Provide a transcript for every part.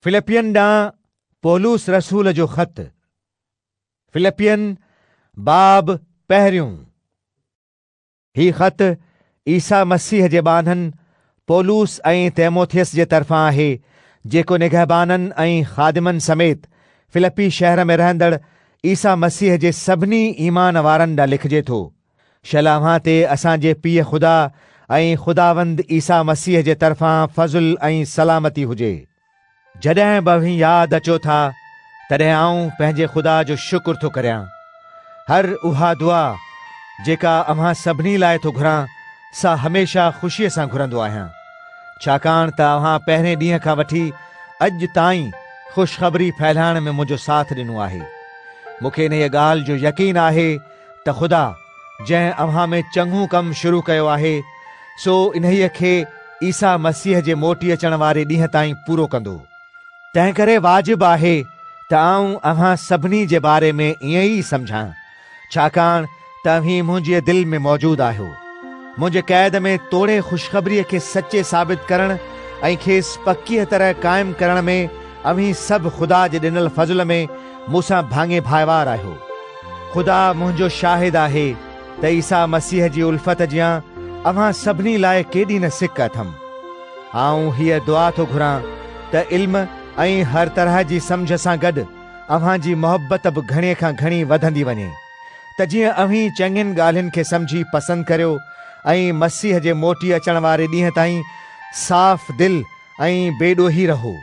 Philippian ॾांहुं पौलुस रसूल जो ख़त। फिलिपियन बाब पहिरियों। ही ख़त ईसा मसीह जे ॿानहनि पौलुस ऐं तीमुथियुस जे तरफ़ां आहे, जेको निगहबाननि ऐं ख़ादिमनि समेत फिलिपी शहर में रहंदड़ ईसा मसीह जे सभिनी ईमान वारनि ॾांहुं लिखिजे थो। शलावां ते असांजे पीउ ख़ुदा ऐं ख़ुदावंद ईसा मसीह जे तरफ़ां फज़ुल ऐं सलामती हुजे। जॾहिं बि अव्हीं यादि अचो था, तॾहिं आऊं पंहिंजे ख़ुदा जो शुक्र थो करियां। हर उहा दुआ जेका अव्हां सभिनी लाइ थो घुरां, सा हमेशा ख़ुशीअ सां घुरंदो आहियां, छाकाणि त अव्हां पहिरें ॾींहं खां वठी अॼु ताईं ख़ुशख़बरी फैलाइण में मुंहिंजो साथ ॾिनो आहे। मूंखे इन ॻाल्हि जो यकीन आहे त ख़ुदा जंहिं अव्हां में चङो कमु शुरू कयो आहे, सो इन्हीअ खे ईसा मसीह जे मोटी अचण वारे ॾींहं ताईं पूरो कंदो। तंहिं करे वाजिबु आहे त आऊं अव्हां सभिनी जे बारे में ईअं ई सम्झां, छाकाणि त अव्हीं मुंहिंजे दिलि में मौजूदु आहियो। मुंहिंजे क़ैद में तोड़े ख़ुशख़बरीअ खे सचे साबित करण ऐं खेसि पकीअ तरह क़ाइमु करण में अव्हीं सभु ख़ुदा जे ॾिनल फज़ल में मूंसां भाङे भाइवार आहियो। ख़ुदा मुंहिंजो शाहिद आहे त ईसा मसीह जी उल्फत जियां अव्हां सभिनी लाइ केॾी न सिक अथमि। आऊं हीअ दुआ थो घुरां त इल्म ऐं हर तरह जी सम्झ सां गॾु अव्हां जी मोहबत बि घणे खां घणी वधंदी वञे, त जीअं अव्हीं चङियुनि ॻाल्हियुनि खे सम्झी पसंदि करियो ऐं मसीह जे मोटी अचण वारे ॾींहं ताईं साफ़ दिलि ऐं बेॾोही रहो।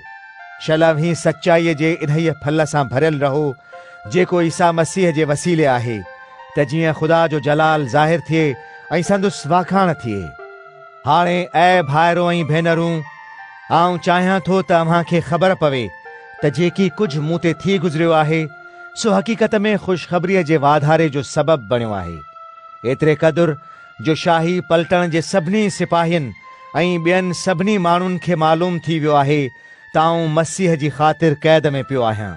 शल अव्हीं सचाईअ जे इन्हीअ फल सां भरियल रहो, जेको ईसा मसीह जे वसीले आहे, त जीअं ख़ुदा जो जलाल ज़ाहिर थिए ऐं संदुसि वाखाण थिए। हाणे ऐं भाइरो ऐं भेनरूं, आऊं चाहियां थो त अव्हां खे ख़बर पवे त जेकी कुझु मूं ते थी गुज़रियो आहे, सो हक़ीक़त में ख़ुशख़बरीअ जे वाधारे जो सबबु बणियो आहे। एतिरे क़दुरु जो शाही पलटण जे सभिनी सिपाहियुनि ऐं ॿियनि सभिनी माण्हुनि खे मालूम थी वियो आहे त आऊं मसीह जी ख़ातिर क़ैद में पियो आहियां।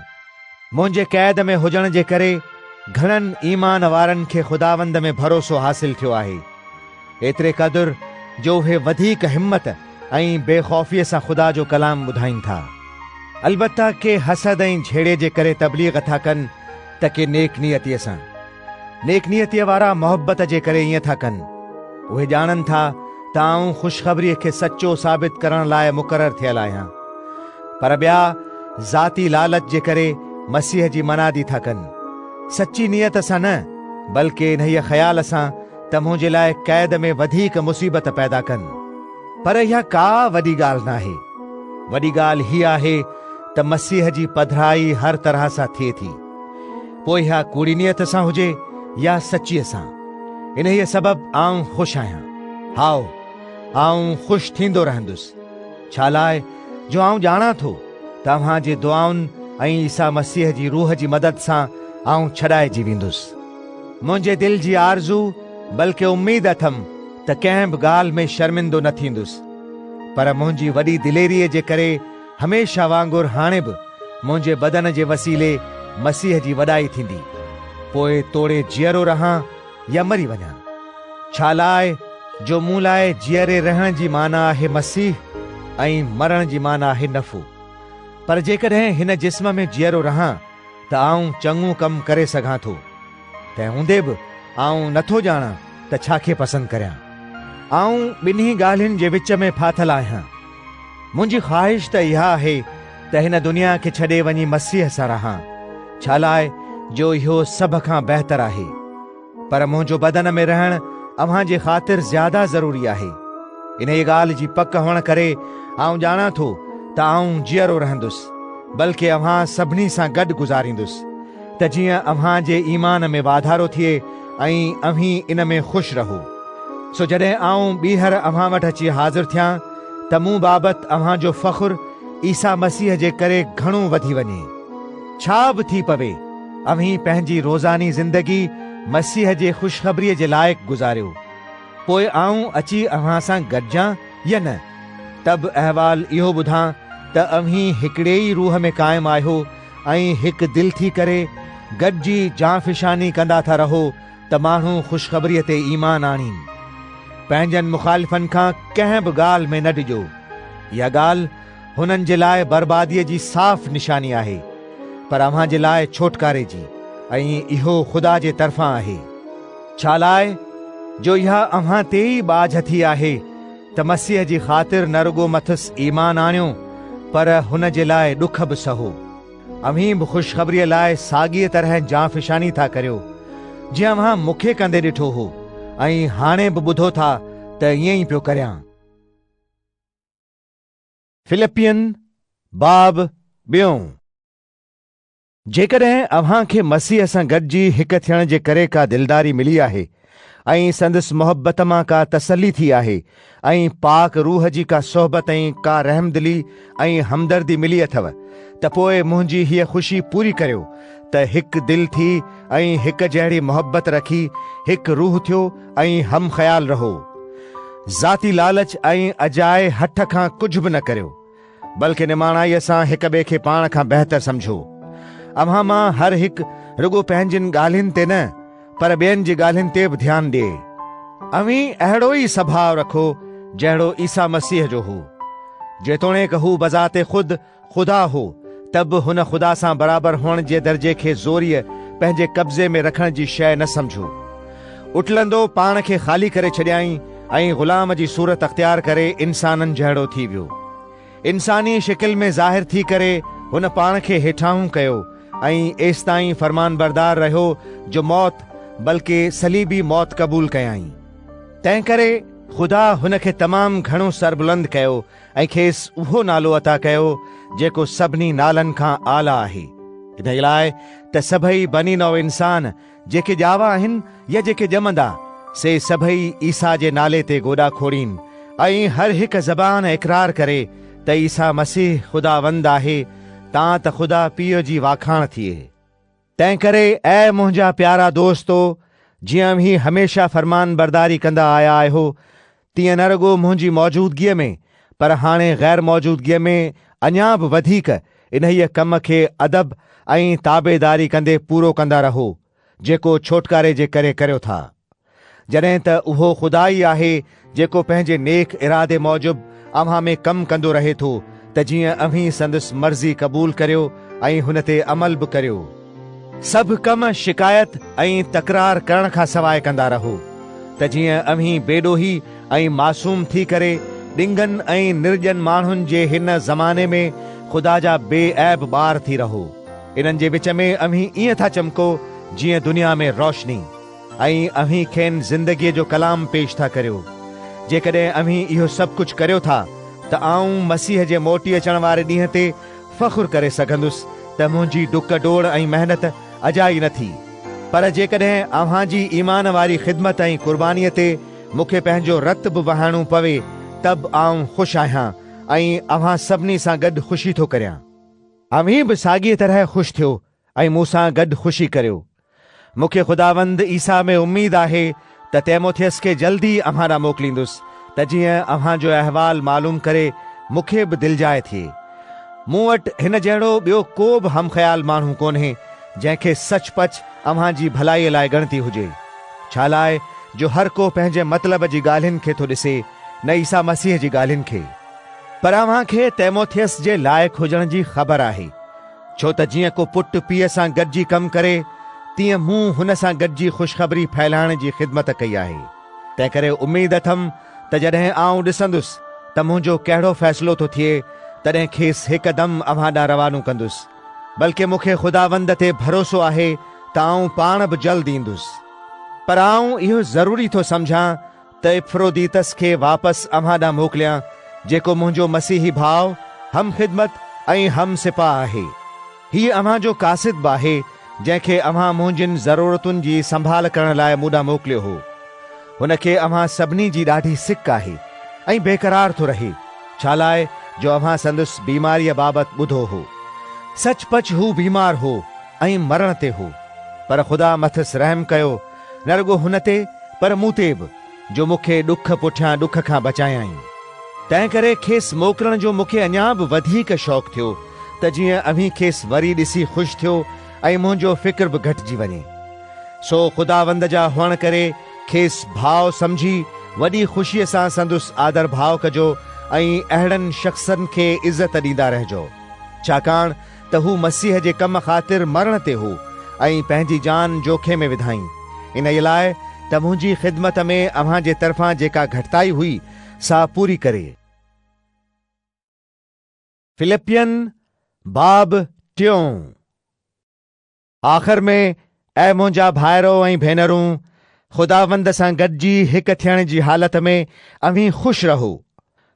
मुंहिंजे क़ैद में हुजण जे करे घणनि ईमान वारनि खे ख़ुदावंद में भरोसो हासिल थियो आहे। एतिरे क़दुरु जो उहे वधीक हिम्मत ऐं बेख़ौफ़ीअ सां ख़ुदा जो कलाम ॿुधाइनि था। अलबत्ता के हसद ऐं झेड़े जे करे तबलीग था कनि, त के नेकनियतीअ सां। नेकनियतीअ वारा मोहबत जे करे ईअं था कनि। उहे ॼाणनि था त आऊं ख़ुशख़बरीअ खे सचो साबित करण लाइ मुक़ररु थियल आहियां, पर ॿिया ज़ाती लालच जे करे मसीह जी मनादी था कनि, सची नियत सां न, बल्कि इन्हीअ ख़्याल सां त मुंहिंजे लाइ क़ैद में वधीक मुसीबत पैदा कनि। पर इहा का वॾी ॻाल्हि नाहे। वॾी ॻाल्हि हीअ आहे त मसीह जी पधराई हर तरह सां थिए थी, पोइ इहा कूड़ी नियत सां हुजे या सचीअ सां। इन्हीअ सबबु आऊं ख़ुशि आहियां। हाओ, आऊं ख़ुशि थींदो रहंदुसि। छा लाइ जो आऊं ॼाणां थो त अव्हां जी दुआउनि ऐं ईसा मसीह जी रूह जी मदद सां आऊं छॾाइजी वेंदुसि। मुंहिंजे दिलि जी आरज़ू बल्कि उम्मीद अथमि त कंहिं बि ॻाल्हि में शर्मिंदो न थींदुसि, पर मुंहिंजी वॾी दिलेरीअ जे करे हमेशह वांगुरु हाणे बि मुंहिंजे बदन जे वसीले मसीह जी वॾाई थींदी। पोइ तोड़े जीअरो रहां या मरी वञां। छा लाइ जो मूं लाइ जीअरे रहण जी माना आहे मसीह ऐं मरण जी माना आहे नफ़ो। पर जेकॾहिं हिन जिस्म में जीअरो रहां त आऊं चङो कमु करे सघां थो। तंहिं हूंदे बि आऊं नथो ॼाणां त छा खे पसंदि करियां। आऊं ॿिन्ही ॻाल्हियुनि जे विच में फाथल आहियां। मुंहिंजी ख़्वाहिश त इहा आहे त हिन दुनिया खे छॾे वञी मसीह सां रहां, छा लाइ जो इहो सभ खां बहितर आहे। पर मुंहिंजो बदन में रहण अव्हां जे ख़ातिर ज़्यादा ज़रूरी आहे। इन ॻाल्हि जी पक हुअण करे आऊं ॼाणां थो त आऊं जीअरो रहंदुसि, बल्कि अव्हां सभिनी सां गॾु गुज़ारींदुसि, त जीअं अव्हां जे ईमान में वाधारो थिए ऐं अव्हीं इन में ख़ुशि रहो। सो जॾहिं आऊं ॿीहर अव्हां वटि अची हाज़िर थियां त मूं बाबति अव्हां जो फ़ख़ुरु ईसा मसीह जे करे घणो वधी वञे। छा बि थी पवे, अव्हीं पंहिंजी रोज़ानी ज़िंदगी मसीह जे ख़ुशख़बरीअ जे लाइक़ु गुज़ारियो। पोइ आऊं अची अव्हां सां गॾिजां या न, तब अहवाल इहो ॿुधां त अव्हीं हिकिड़े ई रूह में क़ाइमु आहियो ऐं हिकु दिलि थी करे गॾिजी जांफ़िशानी कंदा था रहो त माण्हू ख़ुशख़बरीअ ते ईमान आणीनि। पंहिंजनि मुख़ालिफ़नि खां कंहिं बि ॻाल्हि में न ॾिजो। इहा ॻाल्हि हुननि जे लाइ बर्बादीअ जी साफ़ निशानी आहे, पर अव्हां जे लाइ छोटकारे जी, ऐं इहो ख़ुदा जे तरफ़ां आहे। छा लाइ जो इहा अव्हां ते ई बाझ थी आहे त मसीह जी ख़ातिर न रुगो मथुसि ईमान आणियो, पर हुन जे लाइ ॾुख बि सहो। अव्हीं बि ख़ुशख़बरीअ लाइ साॻीअ तरह जांफ़िशानी था करियो जीअं अव्हां मूंखे कंदे ॾिठो हो, ऐं हाणे बि ॿुधो था त ईअं ई पियो करियां। फिलिपियन बाब 2। जेकॾहिं अव्हां खे मसीह सां गॾिजी हिक थियण जे करे का दिलदारी मिली आहे, ऐं संदसि मोहब्बत मां का तसल्ली थी आहे, ऐं पाक रूह जी का सोहबत ऐं का रहमदिली ऐं हमदर्दी मिली अथव, त पोइ मुंहिंजी हीअ ख़ुशी पूरी करियो त हिकु दिल थी ऐं हिक जहिड़ी मोहब्बत रखी हिक रूह थियो ऐं हम ख़्याल रहो। ज़ाती लालच ऐं अजाए हठ खां कुझु बि न करियो, बल्कि निमाणाईअ सां हिक ॿिए खे पाण खां बहितर सम्झो। अव्हां मां हर हिकु रुगो पंहिंजिन ॻाल्हियुनि ते न, पर ॿियनि जी ॻाल्हियुनि ते बि ध्यानु ॾिए। अव्हीं अहिड़ो ई स्वभाव रखो जहिड़ो ईसा मसीह जो हो। जेतोणीकि हू बज़ाते ख़ुदि ख़ुदा हो, त बि हुन ख़ुदा सां बराबरि हुअण जे दर्जे खे ज़ोरीअ पंहिंजे कब्ज़े में रखण जी शइ न सम्झो। उठलंदो पाण खे ख़ाली करे छॾियाईं ऐं ग़ुलाम जी सूरत अख़्तियार करे इंसाननि जहिड़ो थी वियो। इंसानी शिकिल में ज़ाहिर थी करे हुन पाण खे हेठाऊं कयो ऐं एसिताईं फरमान बरदार रहियो जो मौत, बल्कि सलीबी मौत क़बूल कयाईं। तंहिं करे ख़ुदा हुन खे तमामु घणो सरबुलंद कयो ऐं खेसि उहो नालो अता कयो जेको सभिनी नालनि खां आला आहे, इन लाइ त सभई बनी नओ इंसान जेके ॼावा आहिनि या जेके ॼमंदा, से सभई ईसा जे नाले ते गोॾा खोड़ीनि ऐं हर हिकु ज़बान इक़रार करे त ईसा मसीह ख़ुदावंद आहे, तां त ख़ुदा पीउ जी वाखाण थिए। तंहिं करे ऐं मुंहिंजा प्यारा दोस्तो, जीअं ही हमेशा फरमान बरदारी कंदा आया आहियो, तीअं न रुगो मुंहिंजी मौजूदगीअ में, पर हाणे ग़ैर मौजूदगीअ में अञा बि वधीक इन्हीअ कम खे अदब ऐं ताबेदारी कंदे पूरो कंदा रहो जेको छोटकारे जे करे करियो था। जॾहिं त उहो ख़ुदा ई आहे जेको पंहिंजे नेक इरादे मूजिबि अव्हां में कमु कंदो रहे थो, त जीअं अव्हीं संदसि मर्ज़ी क़बूल करियो ऐं हुन ते अमल बि करियो। सभु कम शिकायत ऐं तकरार करण खां सवाइ कंदा रहो, त जीअं अव्हीं बेॾोही ऐं मासूम थी करे ॾिंगनि ऐं निर्जन माण्हुनि जे हिन ज़माने में ख़ुदा जा बेऐब ॿार थी रहो। इन्हनि जे विच में अव्हीं ईअं था चमको जीअं दुनिया में रोशनी, ऐं अव्हीं खेनि ज़िंदगीअ जो कलाम पेश था करियो। जेकॾहिं अव्हीं इहो सभु कुझु करियो था, त आऊं मसीह जे मोटी अचण वारे ॾींहं ते फ़ख़ुरु करे सघंदुसि त मुंहिंजी डुक डोड़ ऐं महिनत अजाई न थी। पर जेकॾहिं अव्हां जी ईमान वारी ख़िदमत ऐं क़ुर्बानीअ ते मूंखे पंहिंजो रतु बि वहाइणो पवे, तब आऊं ख़ुशि आहियां ऐं अव्हां सभिनी सां गॾु ख़ुशी थो करियां। अव्हीं बि साॻीअ तरह ख़ुशि थियो ऐं मूंसां गॾु ख़ुशी करियो। मूंखे ख़ुदावंद ईसा में उमेद आहे त तीमुथियुस खे जल्दी अव्हां ॾांहुं मोकिलींदुसि, त जीअं अव्हां जो अहवाल मालूम करे मूंखे बि दिलजाए थिए। मूं वटि हिन जहिड़ो ॿियो को बि हम ख़्याल माण्हू कोन्हे जंहिंखे सचपच अव्हां जी भलाईअ लाइ ॻणती हुजे। छा लाइ जो हर को पंहिंजे मतिलब जी ॻाल्हियुनि खे थो ॾिसे, न ईसा मसीह जी ॻाल्हियुनि खे। पर अव्हां खे तीमुथियुस जे लाइक़ हुजण जी ख़बर आहे, छो त जीअं को पुटु पीउ सां गॾिजी कमु करे, तीअं मूं हुन सां गॾिजी ख़ुशख़बरी फैलाइण जी ख़िदमत कई आहे। तंहिं करे उमेद अथमि त जॾहिं आऊं ॾिसंदुसि त मुंहिंजो कहिड़ो फ़ैसिलो थो थिए, तॾहिं खेसि हिकदमि अव्हां ॾांहुं रवानो कंदुसि। बल्कि मूंखे ख़ुदावंद ते भरोसो आहे त आऊं पाण बि जल्द ईंदुसि। पर आऊं इहो ज़रूरी थो सम्झां त इफ्रोदीतस खे वापसि अव्हां ॾांहुं मोकिलियां, जेको मुंहिंजो मसीही भाउ, हम ख़िदमत ऐं हम सिपाह आहे। हीअ अव्हां जो कासिद बि आहे जंहिंखे अव्हां मुंहिंजिन ज़रूरतुनि जी संभाल करण लाइ मूं ॾांहुं मोकिलियो हो। हुन खे अव्हां सभिनी जी ॾाढी सिक आहे ऐं बेक़रार थो रहे। छा लाइ जो अव्हां संदसि बीमारीअ बाबति ॿुधो हो। सचपच हू बीमार हो ऐं मरण ते हो, पर ख़ुदा मथसि रहम कयो, न रुगो हुन ते पर मूं ते बि, जो मूंखे ॾुख पुठियां ॾुख खां बचायाईं। तंहिं करे खेसि मोकिलण जो मूंखे अञा बि वधीक शौक़ु थियो, त जीअं अव्हीं खेसि वरी ॾिसी ख़ुशि थियो ऐं मुंहिंजो फ़िक्र बि घटिजी वञे। सो ख़ुदावंद जा हुअण करे खेसि भाउ सम्झी वॾी ख़ुशीअ सां संदुसि आदर भाव कजो ऐं अहिड़नि शख़्सनि खे इज़त ॾींदा रहिजो, छाकाणि त हू मसीह जे कम ख़ातिर मरण ते हो ऐं पंहिंजी जान जोखे में विधाईं, इन लाइ त मुंहिंजी ख़िदमत में अव्हां जे तरफ़ां जेका घटिताई हुई सा पूरी करे। फिलिपियन बाब 3। आख़िर में ऐं मुंहिंजा भाइरो ऐं भेनरूं, ख़ुदावंद सां गॾिजी हिकु थियण जी हालत में अव्हीं ख़ुशि रहो।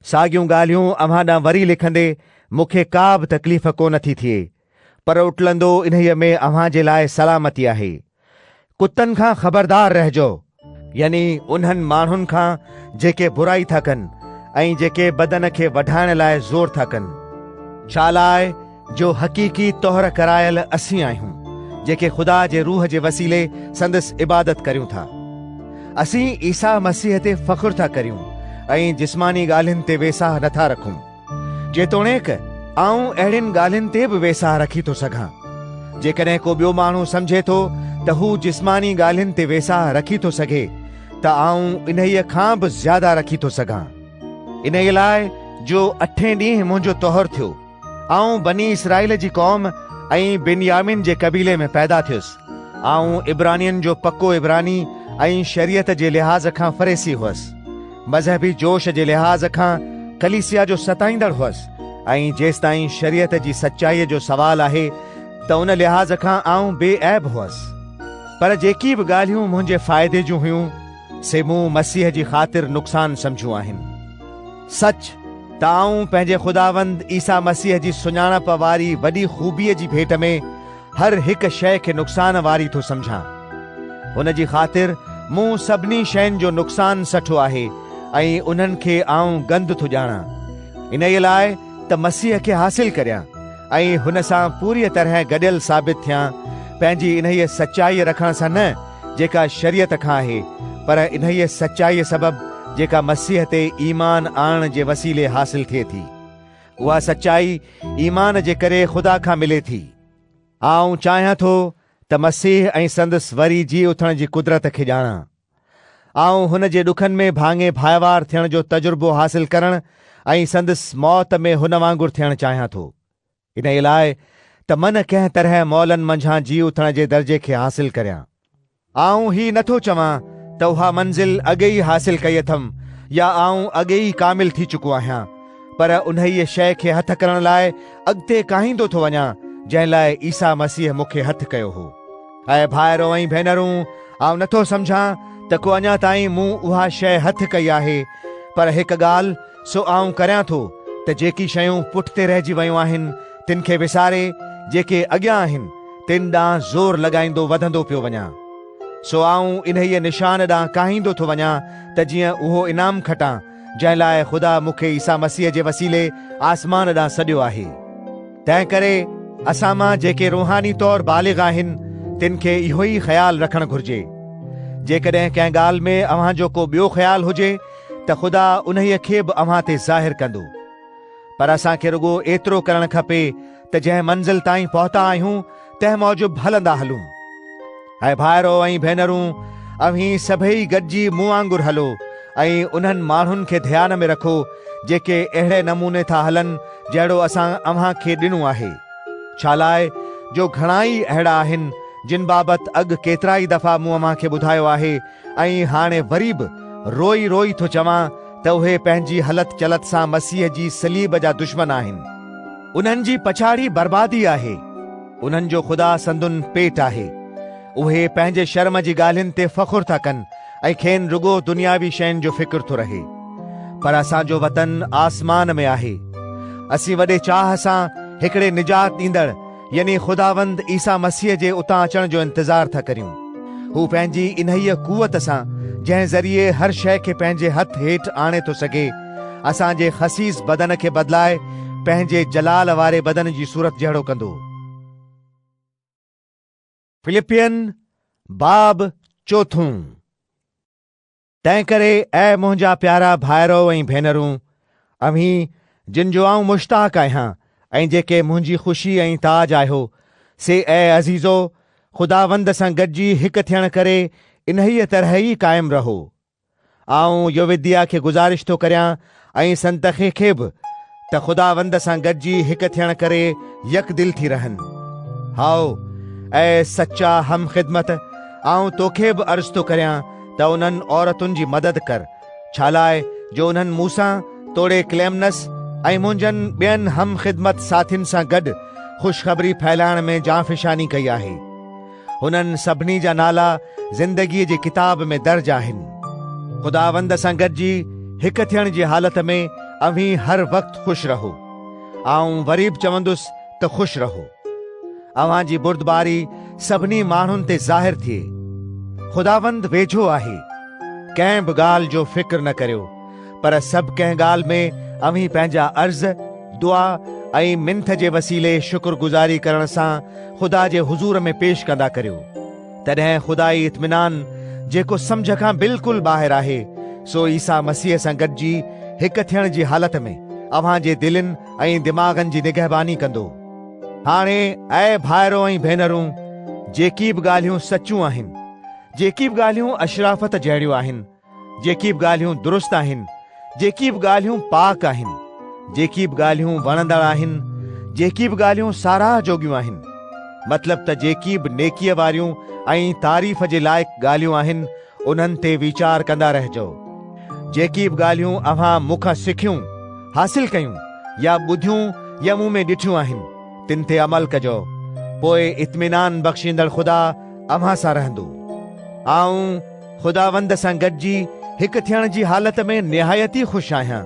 साॻियूं ॻाल्हियूं अव्हां ॾांहुं वरी लिखंदे मूंखे का बि तकलीफ़ कोन थी थिए, पर उटलंदो इन्हीअ में अव्हां जे लाइ सलामती आहे। कुतनि खां ख़बरदार रहिजो, यानी उन्हनि माण्हुनि खां जेके बुराई था कनि ऐं जेके बदन खे वधाइण लाइ ज़ोर था कनि। छा लाइ जो हक़ीक़ी तौर करायल असीं आहियूं, जेके ख़ुदा जे रूह जे वसीले संदसि इबादत करियूं था। असीं ईसा मसीह ते फ़ख़ुर था करियूं ऐं जिस्मानी ॻाल्हियुनि ते वेसाह नथा रखूं, जेतोणीकि आऊं अहिड़ियुनि ॻाल्हियुनि ते बि वेसाह रखी थो सघां। जेकॾहिं को ॿियो माण्हू सम्झे थो त हू जिस्मानी ॻाल्हियुनि ते वेसाह रखी थो सघे, त आऊं इन्हीअ खां बि ज़्यादा रखी थो सघां। इन लाइ जो 8 ॾींहं मुंहिंजो तौहर थियो, आऊं बनी इसराइल जी क़ौम ऐं बिन्यामीन जे कबीले में पैदा थियुसि। आऊं इब्रानियन जो पक्को इब्रानी ऐं शरीयत जे लिहाज़ खां फरेसी हुअसि। मज़हबी जोश जे लिहाज़ खां कलीसिया जो सताईंदड़ हुअसि ऐं जेसिताईं शरीयत जी सचाईअ जो सवाल आहे त उन लिहाज़ खां आऊं बेऐब हुअसि। पर जेकी बि ॻाल्हियूं मुंहिंजे फ़ाइदे जूं हुयूं, से मूं मसीह जी ख़ातिर नुक़सान सम्झियूं आहिनि। सच त आऊं पंहिंजे ख़ुदावंद ईसा मसीह जी सुञाणप वारी वॾी ख़ूबीअ जी भेट में हर हिकु शइ खे नुक़सान वारी थो सम्झां। उन जी ख़ातिर मूं सभिनी शयुनि जो नुक़सान सठो आहे ऐं उन्हनि खे आऊं गंद थो ॼाणां, इन लाइ त मसीह खे हासिल करियां ऐं हुन सां पूरी तरह गॾियल साबित थियां, पंहिंजी इन्हीअ सचाई रखण सां न जेका शरीयत खां आहे, पर इन्हीअ सचाईअ सबबि जेका मसीह ते ईमान आणण जे वसीले हासिल थिए थी। उहा सचाई ईमान जे करे ख़ुदा खां मिले थी। आऊं चाहियां थो त मसीह ऐं संदसि वरी जी उथण जी कुदरत खे ॼाणां। आऊं हुन जे ॾुखनि में भाङे भाइवार थियण जो तजुर्बो हासिल करण ऐं संदसि मौत में हुन वांगुरु थियणु चाहियां थो। इन लाइ त मन कंहिं तरह मौलनि मंझां जी उथण जे दर्जे खे हासिल करियां। आऊं ही नथो चवां त उहा मंज़िल अॻे ई हासिल कई अथमि या आऊं अॻे ई कामिल थी चुको आहियां, पर उन्हीअ शइ खे हथ करण लाइ अॻिते काहींदो थो वञां जंहिं लाइ ईसा मसीह मूंखे हथ कयो हो। ऐं भाइरो ऐं भेनरूं, आऊं नथो सम्झां त को अञा ताईं मूं उहा शइ हथ कई आहे, पर हिकु ॻाल्हि सो आऊं करियां थो त जेकी शयूं पुठिते रहिजी वयूं आहिनि तिन खे विसारे जेके अॻियां आहिनि तिन ॾांहुं ज़ोर लॻाईंदो वधंदो पियो वञां। सो आऊं इन्हीअ निशान ॾांहुं काहींदो थो वञां त जीअं उहो इनाम खटां जंहिं लाइ ख़ुदा मूंखे ईसा मसीह जे वसीले आसमान ॾांहुं सॾियो आहे। तंहिं करे असां मां जेके रूहानी तौर बालिग़ आहिनि तिन खे इहो ई ख़्यालु रखणु घुरिजे। जेकॾहिं कंहिं ॻाल्हि में अव्हां जो को ॿियो ख़्यालु हुजे त ख़ुदा उन्हीअ खे बि अव्हां ते ज़ाहिर कंदो, पर असांखे रुॻो एतिरो करणु खपे त जंहिं मंज़िल ताईं पहुता आहियूं तंहिं मौजूब हलंदा हलूं। ऐं भाइरो ऐं भेनरूं, अव्हीं सभई गॾिजी मूं वांगुरु हलो ऐं उन्हनि माण्हुनि खे ध्यान में रखो जेके अहिड़े नमूने था हलनि जहिड़ो असां अव्हां खे ॾिनो आहे। छा लाइ जो घणाई अहिड़ा आहिनि जिन बाबति अॻु केतिरा ई दफ़ा मूं अव्हां खे ॿुधायो आहे ऐं हाणे वरी बि रोई रोई थो चवां त उहे पंहिंजी हलत चलत सां मसीह जी सलीब जा दुश्मन आहिनि। उन्हनि जी पछाड़ी बर्बादी आहे, उन्हनि जो ख़ुदा संदुन पेट आहे। उहे पंहिंजे शर्म जी ॻाल्हियुनि ते फ़ख़ुर था कनि ऐं खेनि रुॻो दुनियावी शयुनि जो फ़िक्र थो रहे, पर असांजो वतन आसमान में आहे। असीं वॾे चाह सां हिकिड़े निजात ॾींदड़ यानी ख़ुदावंद ईसा मसीह जे उतां अचण जो इंतज़ार था करियूं। हू पंहिंजी इन्हीअ कुवत सां जंहिं ज़रिए हर शइ खे पंहिंजे हथ हेठि आणे थो सघे, असांजे ख़सीस बदन खे बदिलाए पंहिंजे जलाल वारे बदन जी सूरत जहिड़ो कंदो। फिलिपियन बाब 4। तंहिं करे ऐं मुंहिंजा प्यारा भाइरो ऐं भेनरूं, अव्हीं जिन जो आऊं मुश्ताक़ आहियां ऐं जेके मुंहिंजी ख़ुशी ऐं ताज आहियो, से ऐं अज़ीज़ो ख़ुदावंद सां गॾिजी हिकु थियण करे इन्हीअ तरह ई क़ाइमु रहो। आऊं योविदिया खे गुज़ारिश थो करियां ऐं संतखे खे बि त ख़ुदावंद सां गॾिजी हिकु थियण करे यकदिल थी रहनि। हाओ ऐं सचा हम ख़िदमत, आऊं तोखे बि अर्ज़ु थो करियां त उन्हनि औरतुनि जी मदद कर, छा लाइ जो उन्हनि मूंसां तोड़े क्लेमनस ऐं मुंहिंजनि ॿियनि हम ख़िदमत साथियुनि सां गॾु ख़ुशख़बरी फैलाइण में जांफ़िशानी कई आहे। हुननि सभिनी जा नाला ज़िंदगीअ जी किताब में दर्ज आहिनि। ख़ुदावंद सां गॾिजी हिकु थियण जी हालत में अव्हीं हर वक़्तु ख़ुशि रहो। आऊं वरी बि चवंदुसि त ख़ुशि रहो। अव्हां जी बुर्दबारी सभिनी माण्हुनि ते ज़ाहिर थिए। ख़ुदावंद वेझो आहे। कंहिं बि ॻाल्हि जो फ़िक्र न करियो, पर सभु कंहिं ॻाल्हि में अव्हीं पंहिंजा अर्ज़, दुआ ऐं मिंथ जे वसीले शुक्रगुज़ारी करण सां ख़ुदा जे हुज़ूर में पेश कंदा करियो। तॾहिं ख़ुदाई इत्मिनान जेको सम्झ खां बिल्कुलु ॿाहिरि आहे, सो ईसा मसीह सां गॾिजी हिकु थियण जी हालत में अव्हां जे दिलनि ऐं दिमाग़नि जी निगहबानी कंदो। हाणे ऐं भाइरो ऐं भेनरूं, जेकी बि ॻाल्हियूं सचूं आहिनि, जेकी बि ॻाल्हियूं अशराफत जहिड़ियूं आहिनि, जेकी बि ॻाल्हियूं दुरुस्त आहिनि, जेकी बि ॻाल्हियूं पाक आहिनि, जेकी बि ॻाल्हियूं वणंदड़ आहिनि, जेकी बि ॻाल्हियूं साराह जोॻियूं आहिनि, मतिलब त जेकी बि नेकीअ वारियूं ऐं तारीफ़ जे लाइक़ु ॻाल्हियूं आहिनि, उन्हनि ते वीचार कंदा रहिजो। जेकी बि ॻाल्हियूं अव्हां मूंखां सिखियूं, हासिल कयूं या ॿुधियूं या मूं में ॾिठियूं आहिनि, तिन ते अमल कजो। पोइ इत्मिनान बख़्शींदड़ ख़ुदा अव्हां सां रहंदो। आऊं ख़ुदावंद सां गॾिजी हिकु थियण जी हालत में निहायती ख़ुशि आहियां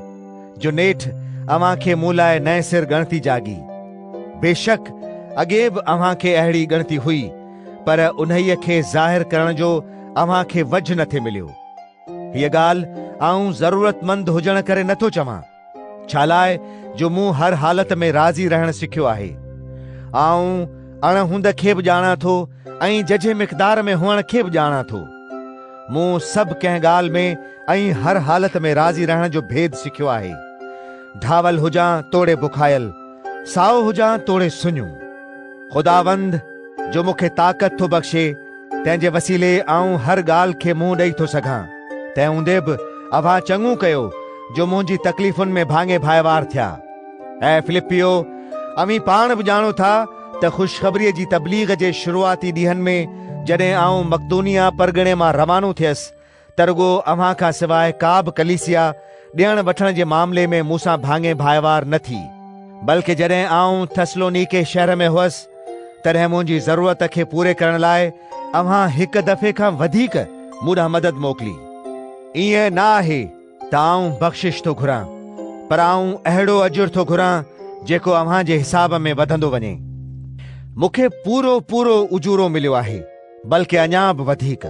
जो नेठि अव्हां खे मूं लाइ नएं सिर ॻणती जागी। बेशक अॻे बि अव्हां खे अहिड़ी ॻणती हुई, पर उन्हीअ खे ज़ाहिर करण जो अव्हां खे वझ न थे मिलियो। हीअ ॻाल्हि आऊं ज़रूरतमंद हुजण करे नथो चवां, छा लाइ जो मूं हर हालत में राज़ी रहण सिखियो आहे। आऊं अणहूंद खे बि ॼाणा थो ऐं जजे मिक़दार में हुअण खे बि ॼाणा थो। मूं सभु कंहिं ॻाल्हि में ऐं हर हालत में राज़ी रहण जो भेद सिखियो आहे। ढावल हुजां तोड़े बुखायल, साओ हुजां तोड़े सुञूं। ख़ुदावंद जो मूंखे ताक़त थो बख़्शे, तंहिंजे वसीले आऊं हर ॻाल्हि खे मुंहुं ॾेई थो सघां। तंहिं हूंदे बि अव्हां चङो कयो जो मुंहिंजी तकलीफ़ुनि में भाङे भाइवार थिया। ऐं फिलिपियो, अव्हीं पाण बि ॼाणो था त ख़ुशख़बरीअ जी तबलीग जे शुरूआती ॾींहंनि में जॾहिं आऊं मक़दूनिया परगिणे मां रवानो थियसि, त रुॻो अव्हां खां सवाइ का बि कलीसिया ॾियण वठण जे मामले में मूंसां भाङे भाइवार न थी, बल्कि जॾहिं आऊं थेसलोनीके शहर में हुअसि, तॾहिं मुंहिंजी ज़रूरत खे पूरे करण लाइ अव्हां हिकु दफ़े खां वधीक मूं ॾांहुं मदद मोकिली। ईअं न आहे त आऊं बख़्शिश थो घुरां, पर आऊं अहिड़ो अजुर थो घुरां जेको अव्हां जे हिसाब में वधंदो वञे। मूंखे पूरो पूरो उजूरो मिलियो आहे, बल्कि अञा बि वधीक।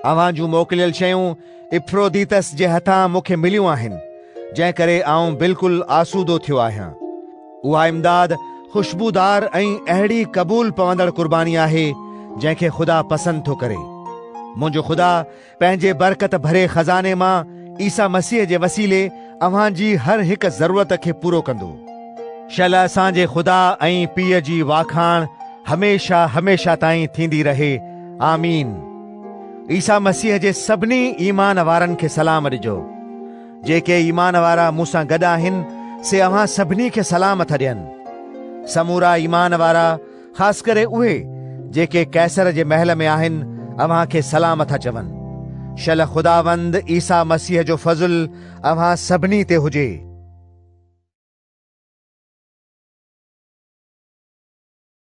अव्हां जूं मोकिलियल शयूं इफ्रोदीतस जे हथां मूंखे मिलियूं आहिनि, जंहिं करे आऊं बिल्कुलु आसूदो थियो आहियां। उहा इमदाद ख़ुशबूदार ऐं अहिड़ी क़बूल पवंदड़ कुर्बानी आहे जंहिंखे ख़ुदा पसंदि थो करे। मुंहिंजो ख़ुदा पंहिंजे बरकत भरे ख़ज़ाने मां ईसा मसीह जे वसीले अव्हां जी हर हिकु ज़रूरत खे पूरो कंदो। शल असांजे ख़ुदा ऐं पीउ जी वाखाण हमेशा हमेशा ताईं थींदी रहे। आमीन। ईसा मसीह जे सभिनी ईमान वारनि खे सलाम ॾिजो। जेके ईमान वारा मूंसां गॾु आहिनि, से अव्हां सभिनी खे सलाम था ॾियनि। समूरा ईमान वारा, ख़ासि करे उहे जेके कैसर जे महल में आहिनि, अव्हां खे सलाम था चवनि। शल ख़ुदावंद ईसा मसीह जो फज़ुल अव्हां सभिनी ते हुजे।